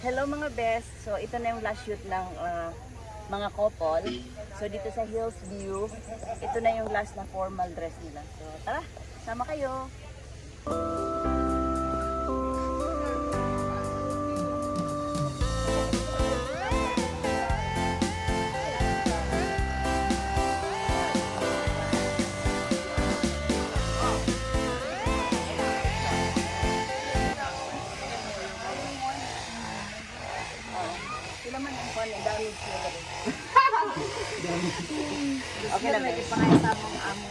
Hello mga best. So ito na yung last shoot ng mga couple. So dito sa Hills View, ito na yung last na formal dress nila. So tara, sama kayo. Sila man ang kwan, damage nila rin. Okay lang, may ipangayos mong amo.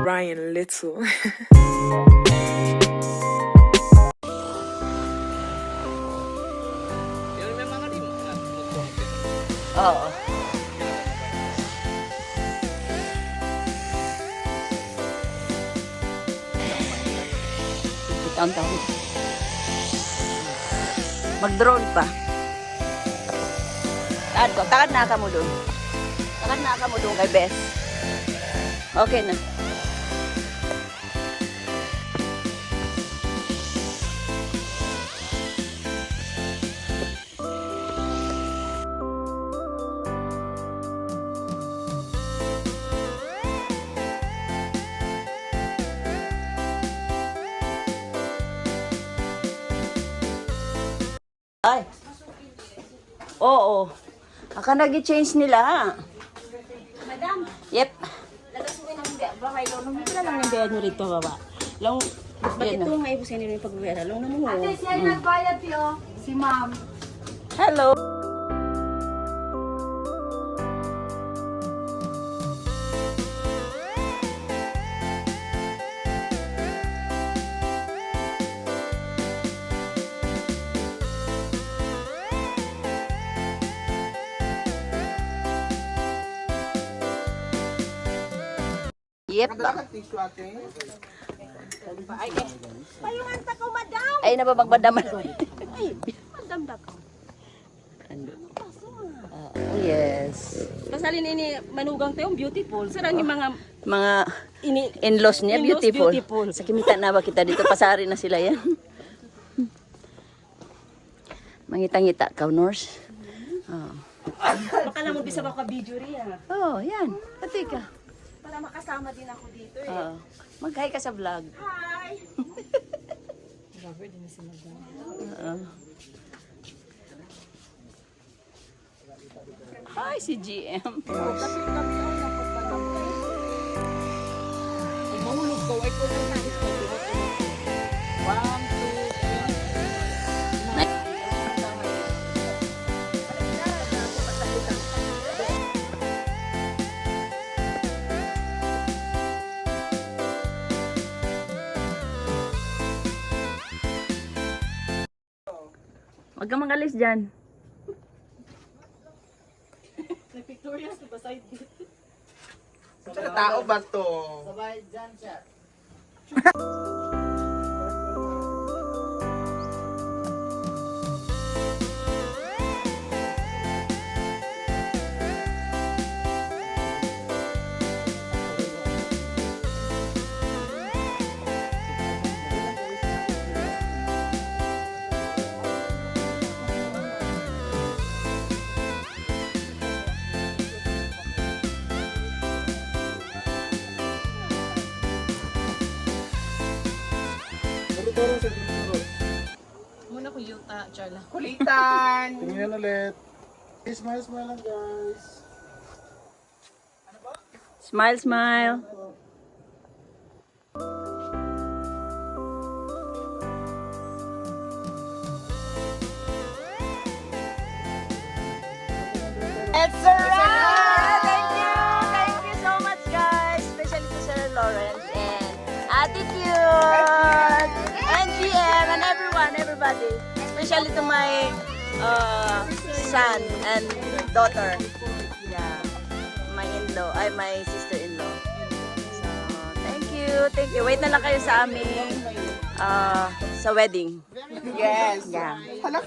Ryan Little. Oo. Taon-taon. Mag-drone pa. Takad na ka mo doon. Takad na ka mo doon kay Beth. Okay na. Ay. Oo. Aka nag-change nila. Madam, Yep. lagasuin ang bahay lo. Nung kita lang yung bayad nyo rito, baba. Long, bakit Yan ito na. nga ibusin nyo yung pagbibera? Long naman mo. Ate, siya yung nagbayad tiyo. Si ma'am. Hello. Yep. Payungan ta ko, madam! Ay, nababagbadaman. Madam da ko. Oh, yes. Pasalin ini manugang tayo, beautiful. Sarang yung mga Mga ini... in-laws niya, In-laws, beautiful. beautiful. Sa kimita na ba kita dito? Pasari na sila yan. Mangita-ngita ka, nurse. Oh. Baka lang mo bisa baka video riya. Oh, yan. Pati ka. Para makasama din ako dito eh. Oh. Mag-hi ka sa vlog. Hi! Oo. Hi, si GM. Mahulog ko, ay ko lang nais ko. 1, 2, 3. Huwag kang magalis dyan. Victoria's to beside dito. Tao ba to? Muna ko yuta, Charla. Kulitan! Tingnan ulit. Smile, smile lang guys. Smile, smile. It's a wrap! Thank you! Thank you so much, guys! Especially to Sir Lawrence and Attitude! And GM and everybody. Especially to my son and daughter. Yeah. My in-law, my sister-in-law. So, thank you. Wait na lang kayo sa aming sa wedding. Yes! Yeah. Hala,